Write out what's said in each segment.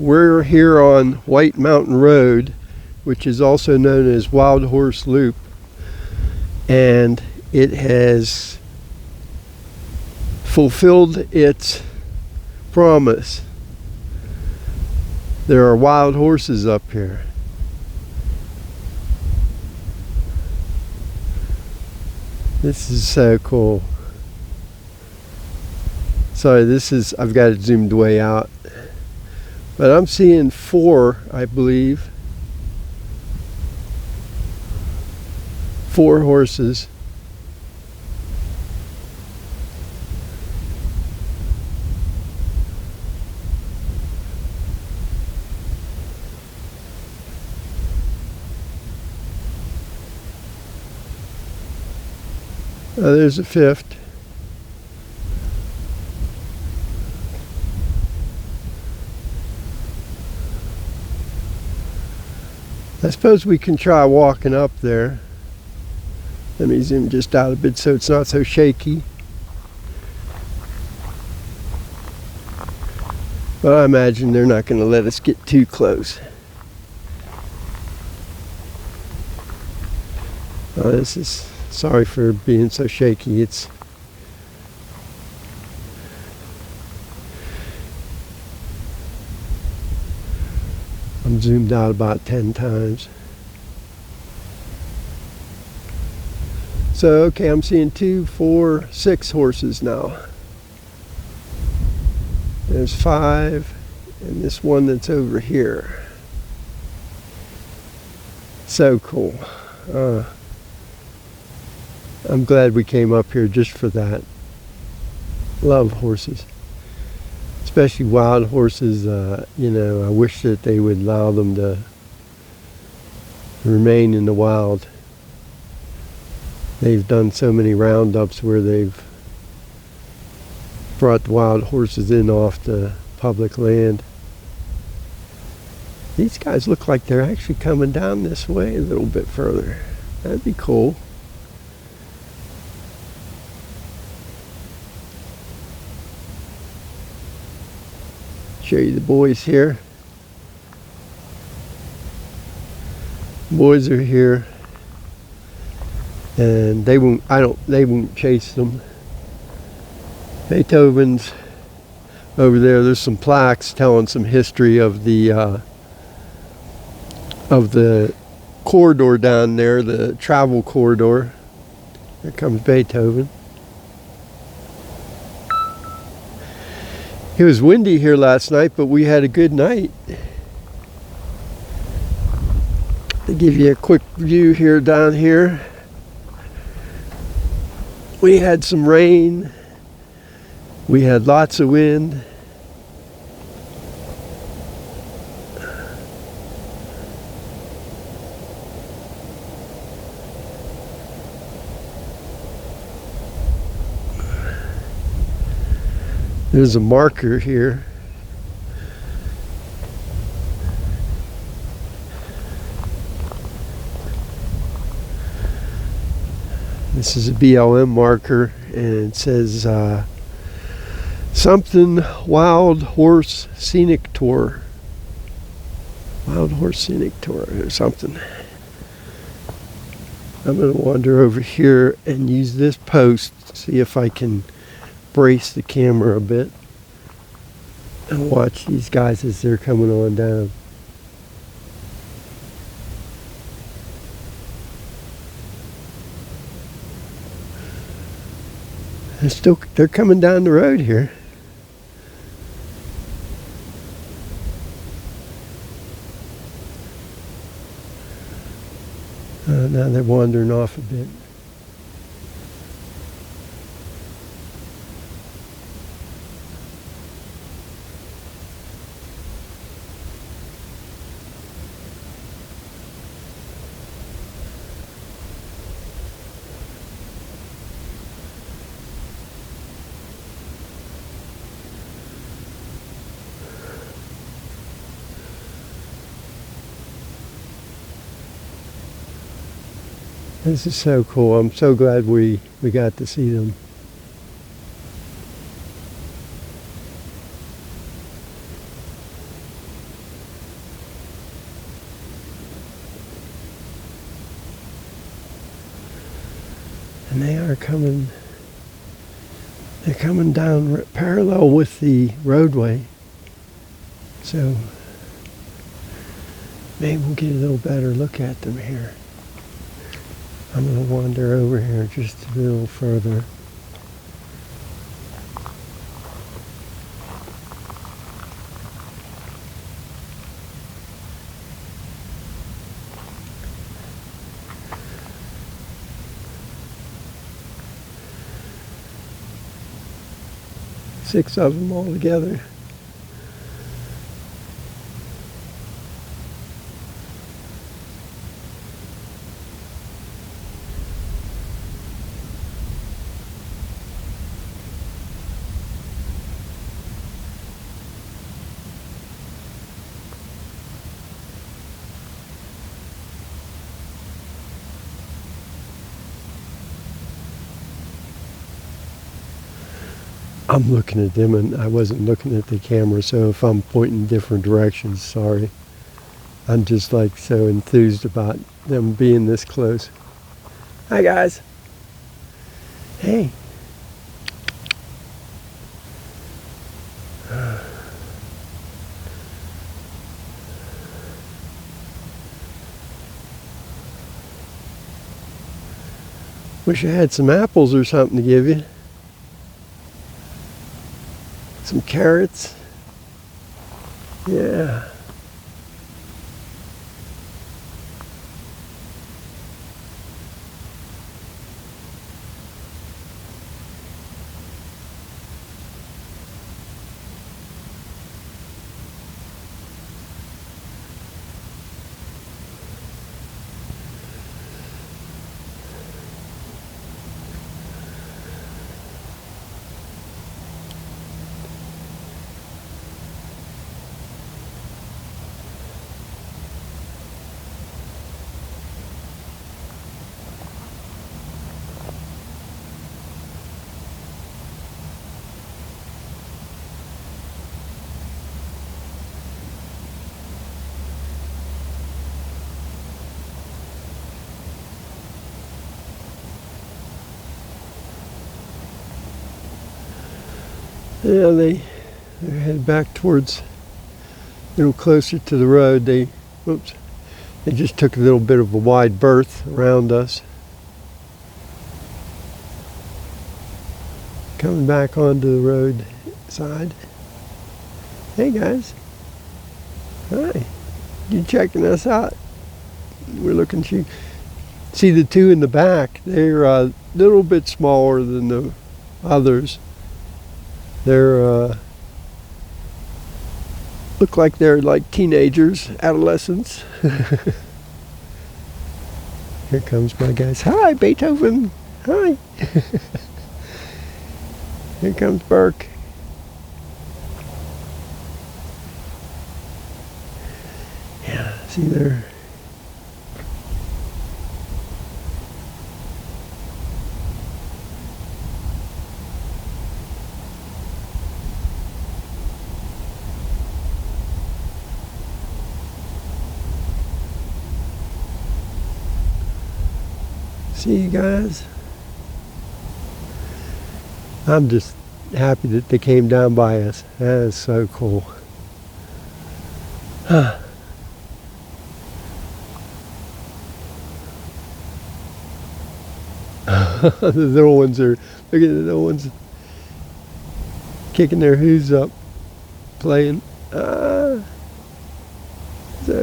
We're here on White Mountain Road, which is also known as Wild Horse Loop, and it has fulfilled its promise. There are wild horses up here. This is so cool. Sorry, I've got it zoomed way out. But I'm seeing 4, I believe. 4 horses. Oh, there's a 5th. I suppose we can try walking up there. Let me zoom just out a bit so it's not so shaky. But I imagine they're not going to let us get too close. Oh, this is, sorry for being so shaky. I'm zoomed out about 10 times. So, okay, I'm seeing 2, 4, 6 horses now. There's 5, and this one that's over here. So cool. I'm glad we came up here just for that. Love horses. Especially wild horses, I wish that they would allow them to remain in the wild. They've done so many roundups where they've brought the wild horses in off the public land. These guys look like they're actually coming down this way a little bit further. That'd be cool. Show you the boys here. Boys are here, and they won't chase them. Beethoven's over there. There's some plaques telling some history of the corridor down there, the travel corridor. There comes Beethoven. It was windy here last night, but we had a good night. To give you a quick view here down here, we had some rain. We had lots of wind. There's a marker here. This is a BLM marker, and it says something Wild Horse Scenic Tour. Wild Horse Scenic Tour or something. I'm going to wander over here and use this post, see if I can brace the camera a bit and watch these guys as they're coming on down. They're coming down the road here. Now they're wandering off a bit. This is so cool. I'm so glad we got to see them. And they're coming down parallel with the roadway. So maybe we'll get a little better look at them here. I'm going to wander over here just a little further. Six of them all together. I'm looking at them and I wasn't looking at the camera, so if I'm pointing different directions, sorry. I'm just like so enthused about them being this close. Hi guys. Hey. Wish I had some apples or something to give you. Some carrots. Yeah. Yeah, they head back towards a little closer to the road. They just took a little bit of a wide berth around us. Coming back onto the road side. Hey guys. Hi. You checking us out? We're looking to see the two in the back. They're a little bit smaller than the others. They're look like they're like teenagers, adolescents. Here comes my guys. Hi, Beethoven. Hi. Here comes Burke. Yeah, see there. See you guys. I'm just happy that they came down by us. That is so cool. The little ones are, look at the little ones kicking their hooves up, playing. So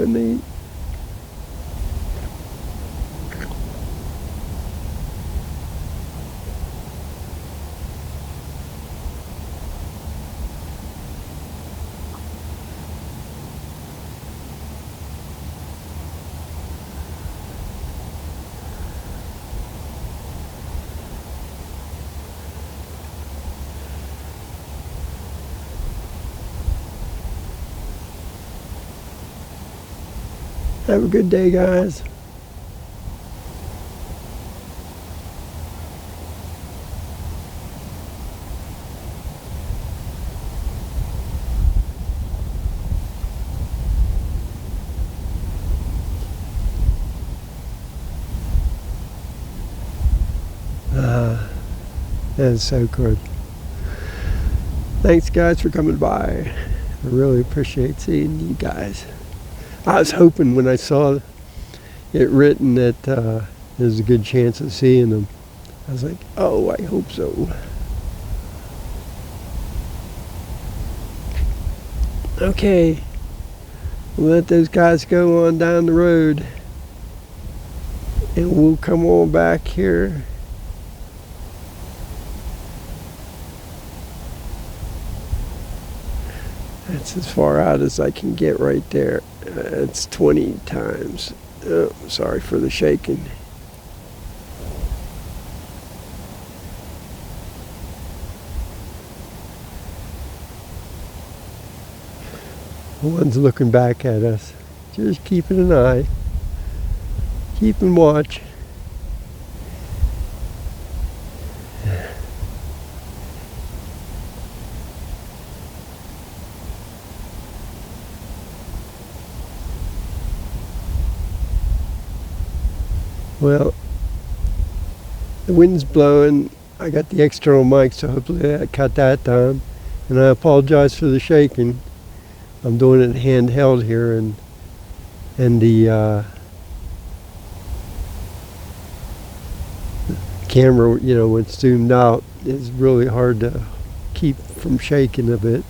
neat. Have a good day, guys. That's so good. Thanks guys for coming by. I really appreciate seeing you guys. I was hoping when I saw it written that there's a good chance of seeing them. I was like, oh, I hope so. Okay, we'll let those guys go on down the road and we'll come on back here. That's as far out as I can get right there. It's 20 times. Oh, sorry for the shaking. One's looking back at us. Just keeping an eye. Keeping watch. Well, the wind's blowing. I got the external mic, so hopefully I cut that down. And I apologize for the shaking. I'm doing it handheld here, and the camera, you know, when it's zoomed out, is really hard to keep from shaking a bit.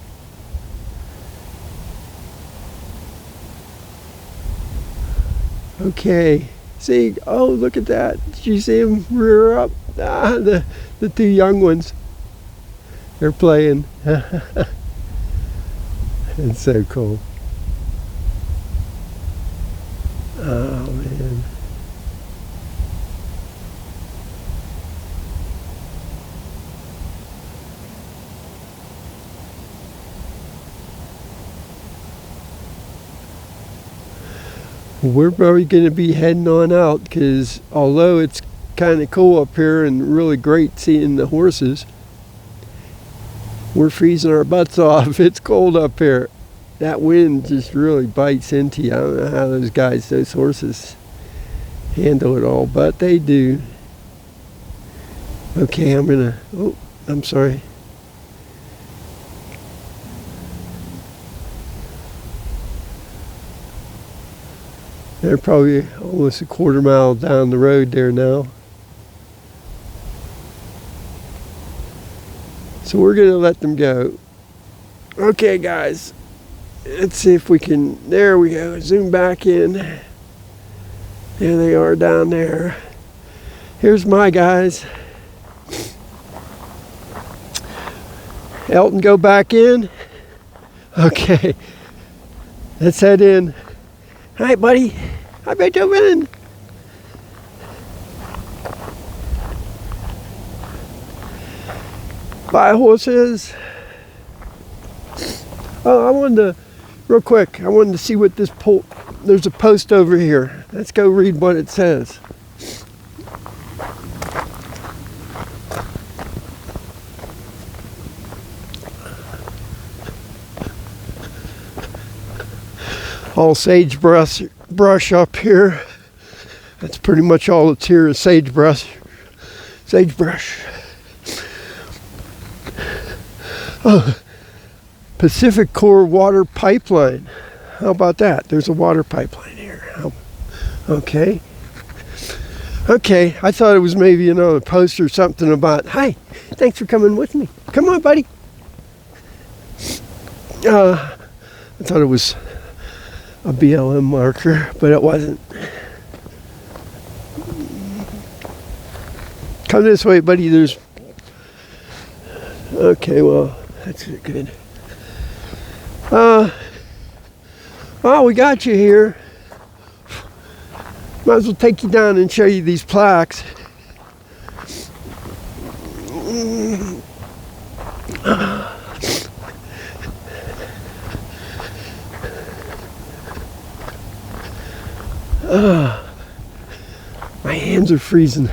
Okay. See, oh, look at that. Did you see them rear up? Ah, the two young ones. They're playing. It's so cool. Oh, man. We're probably going to be heading on out because although it's kind of cool up here and really great seeing the horses, we're freezing our butts off. It's cold up here. That wind just really bites into you. I don't know how those horses handle it all, but they do. Okay, I'm sorry. They're probably almost a quarter mile down the road there now. So we're going to let them go. Okay, guys. Let's see if we can... There we go. Zoom back in. There they are down there. Here's my guys. Elton, go back in. Okay. Let's head in. Hi, buddy. How about you doing? Bye, horses. Oh, real quick, I wanted to see what this there's a post over here. Let's go read what it says. All sagebrush up here. That's pretty much all that's here is sagebrush. Oh, Pacific Core water pipeline. How about that? There's a water pipeline here. Okay. Okay, I thought it was maybe another post or something about, hi, thanks for coming with me. Come on, buddy. I thought it was a BLM marker, but it wasn't. Come this way, buddy. Okay, well, that's good. Oh, we got you here. Might as well take you down and show you these plaques. My hands are freezing.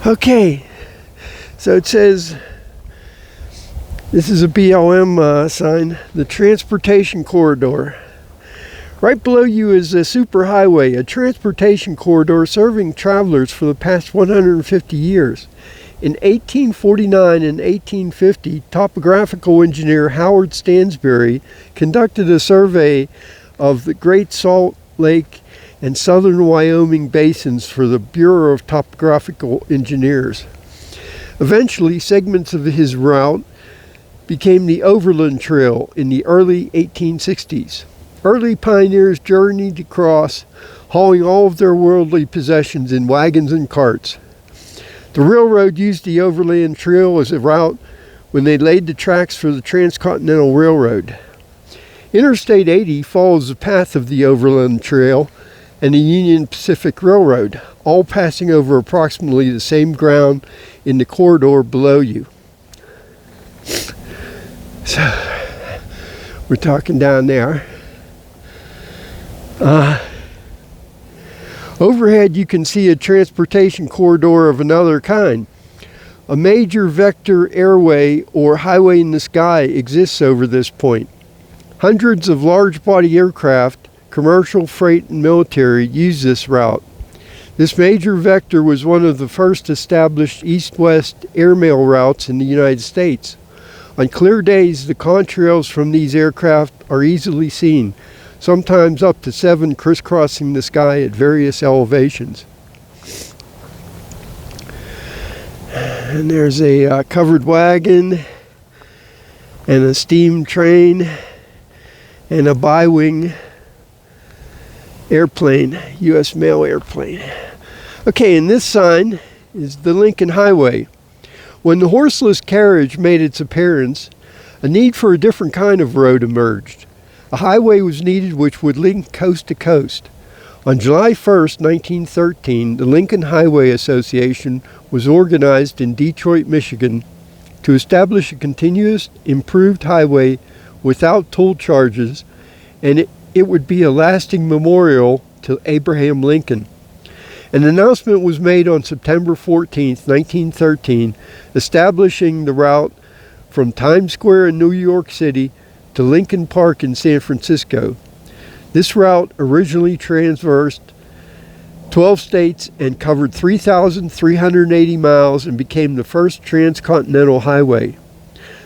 Okay, so it says, this is a BLM sign, the transportation corridor Right below you is a superhighway, a transportation corridor serving travelers for the past 150 years. In 1849 and 1850, topographical engineer Howard Stansbury conducted a survey of the Great Salt Lake and southern Wyoming basins for the Bureau of Topographical Engineers. Eventually, segments of his route became the Overland Trail in the early 1860s. Early pioneers journeyed across, hauling all of their worldly possessions in wagons and carts. The railroad used the Overland Trail as a route when they laid the tracks for the Transcontinental Railroad. Interstate 80 follows the path of the Overland Trail and the Union Pacific Railroad, all passing over approximately the same ground in the corridor below you. So, we're talking down there. Overhead you can see a transportation corridor of another kind. A major vector airway or highway in the sky exists over this point. Hundreds of large body aircraft, commercial, freight, and military use this route. This major vector was one of the first established east-west airmail routes in the United States. On clear days, the contrails from these aircraft are easily seen, sometimes up to 7 crisscrossing the sky at various elevations. And there's a covered wagon and a steam train and a bi-wing airplane, U.S. mail airplane. Okay, and this sign is the Lincoln Highway. When the horseless carriage made its appearance, a need for a different kind of road emerged. A highway was needed which would link coast to coast. On July 1st, 1913, the Lincoln Highway Association was organized in Detroit, Michigan, to establish a continuous, improved highway without toll charges, and it would be a lasting memorial to Abraham Lincoln. An announcement was made on September 14th, 1913, establishing the route from Times Square in New York City to Lincoln Park in San Francisco. This route originally traversed 12 states and covered 3,380 miles and became the first transcontinental highway.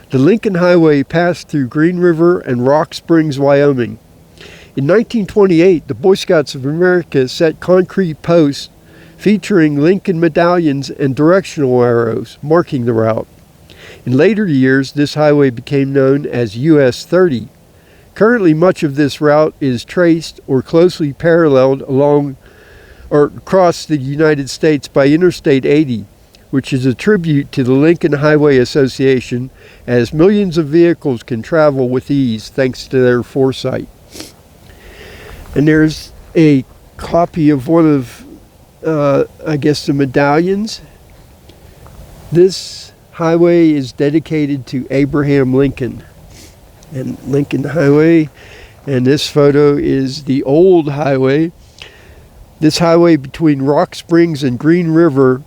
The Lincoln Highway passed through Green River and Rock Springs, Wyoming. In 1928, the Boy Scouts of America set concrete posts featuring Lincoln medallions and directional arrows marking the route. In later years, this highway became known as US 30. Currently, much of this route is traced or closely paralleled along or across the United States by Interstate 80, which is a tribute to the Lincoln Highway Association, as millions of vehicles can travel with ease thanks to their foresight. And there's a copy of one of, I guess, the medallions. This highway is dedicated to Abraham Lincoln. And Lincoln Highway, and this photo is the old highway. This highway between Rock Springs and Green River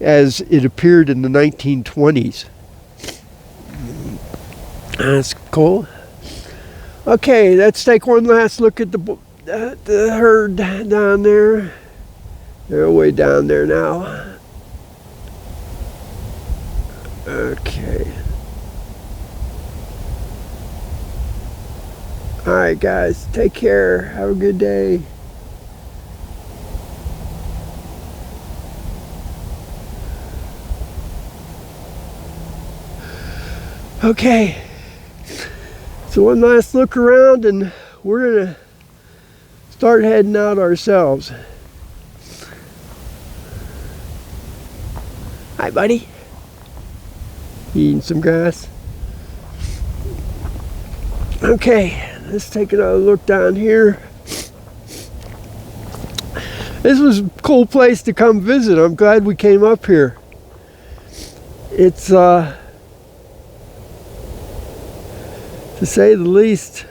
as it appeared in the 1920s. That's cool. Okay, let's take one last look at the herd down there. They're way down there now. Okay. All right, guys, take care. Have a good day. Okay, so one last look around and we're gonna start heading out ourselves. Hi, buddy. You eating some grass? Okay, let's take another look down here. This was a cool place to come visit. I'm glad we came up here. It's to say the least,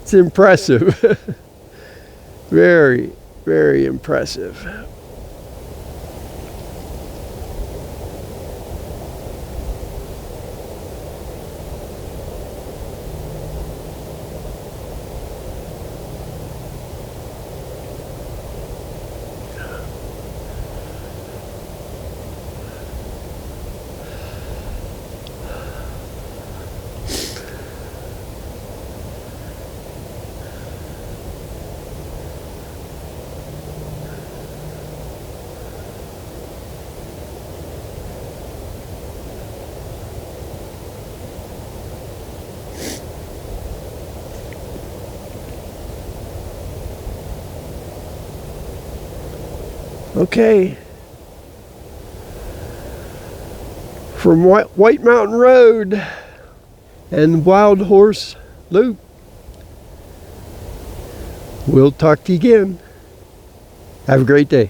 it's impressive. Very, very impressive. Okay. From White Mountain Road and Wild Horse Loop, we'll talk to you again. Have a great day.